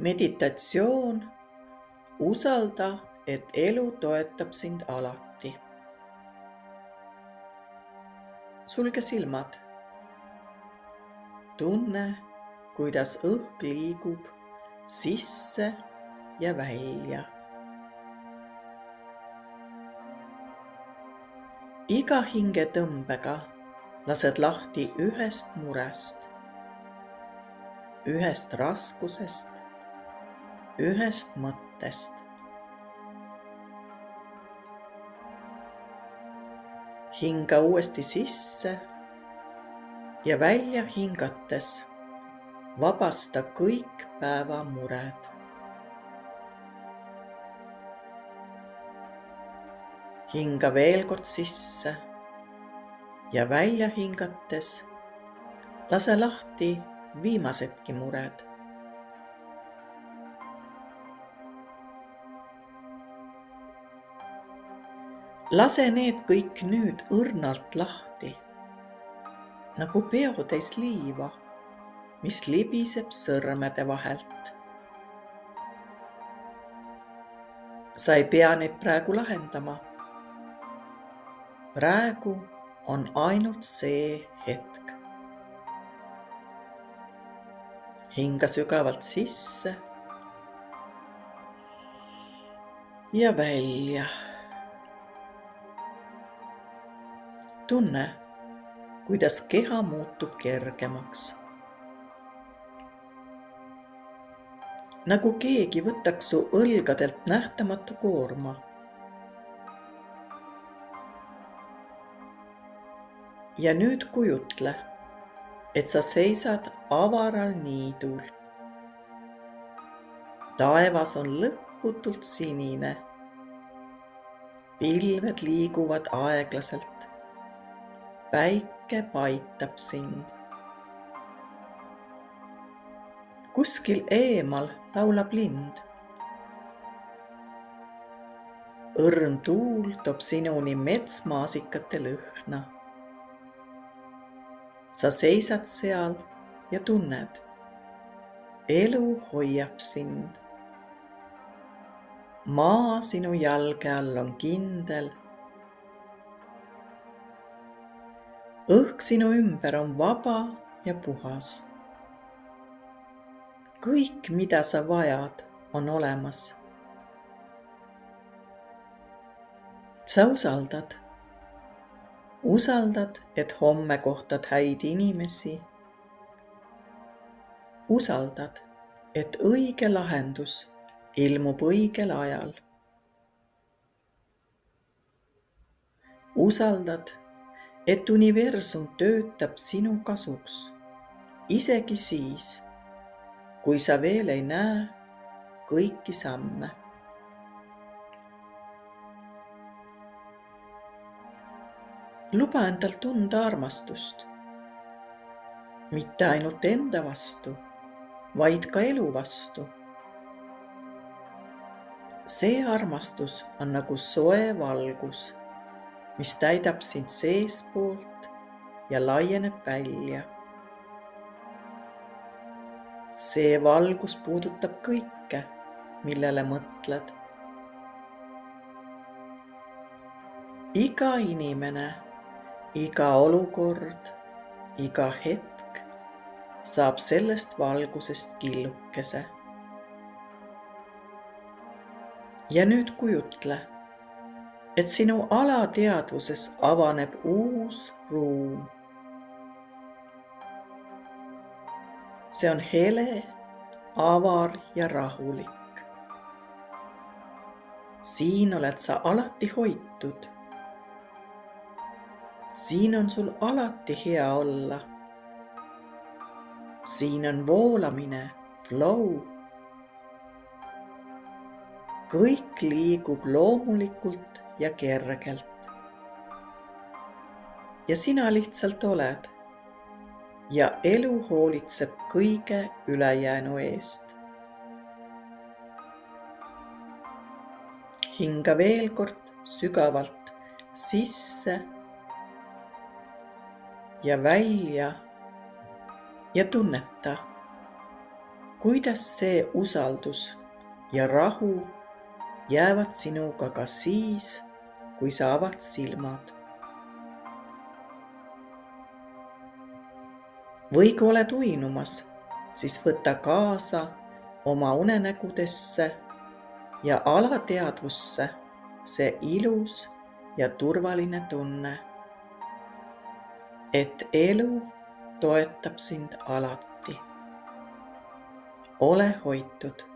Meditatsioon. Usalda, et elu toetab sind alati. Sulge silmad. Tunne, kuidas õhk liigub sisse ja välja. Iga hingetõmbega lased lahti ühest murest, ühest raskusest, ühest mõttest. Hinga uuesti sisse ja välja hingates vabasta kõik päeva mured. Hinga veel kord sisse ja välja hingates lase lahti viimasedki mured. Lase need kõik nüüd õrnalt lahti, nagu peotäis liiva, mis libiseb sõrmede vahelt. Sa ei pea neid praegu lahendama. Praegu on ainult see hetk. Hinga sügavalt sisse ja välja. Tunne, kuidas keha muutub kergemaks. Nagu keegi võtaks su õlgadelt nähtamatu koorma. Ja nüüd kujutle, et sa seisad avaral niidul. Taevas on lõputult sinine. Pilved liiguvad aeglaselt. Päike paitab sind. Kuskil eemal laulab lind. Õrn tuul toob sinuni metsmaasikate lõhna. Sa seisad seal ja tunned, elu hoiab sind. Maa sinu jalge all on kindel. Õhk sinu ümber on vaba ja puhas. Kõik, mida sa vajad, on olemas. Sa usaldad. Usaldad, et homme kohtad häid inimesi. Usaldad, et õige lahendus ilmub õigel ajal. Usaldad, et universum töötab sinu kasuks, isegi siis, kui sa veel ei näe kõiki samme. Luba endal tunda armastust, mitte ainult enda vastu, vaid ka elu vastu. See armastus on nagu soe valgus, mis täidab sind seespoolt ja laieneb välja. See valgus puudutab kõike, millele mõtled. Iga inimene, iga olukord, iga hetk saab sellest valgusest killukese. Ja nüüd kujutle, et sinu alateadvuses avaneb uus ruum. See on hele, avar ja rahulik. Siin oled sa alati hoitud. Siin on sul alati hea olla. Siin on voolamine, flow. Kõik liigub loomulikult ja kergelt. Ja sina lihtsalt oled. Ja elu hoolitseb kõige ülejäänu eest. Hinga veel kord sügavalt sisse ja välja ja tunneta, kuidas see usaldus ja rahu jäävad sinuga ka siis, kui sa avad silmad. või kui oled uinumas, siis võta kaasa oma unenägudesse ja alateadvusse see ilus ja turvaline tunne, et elu toetab sind alati. ole hoitud.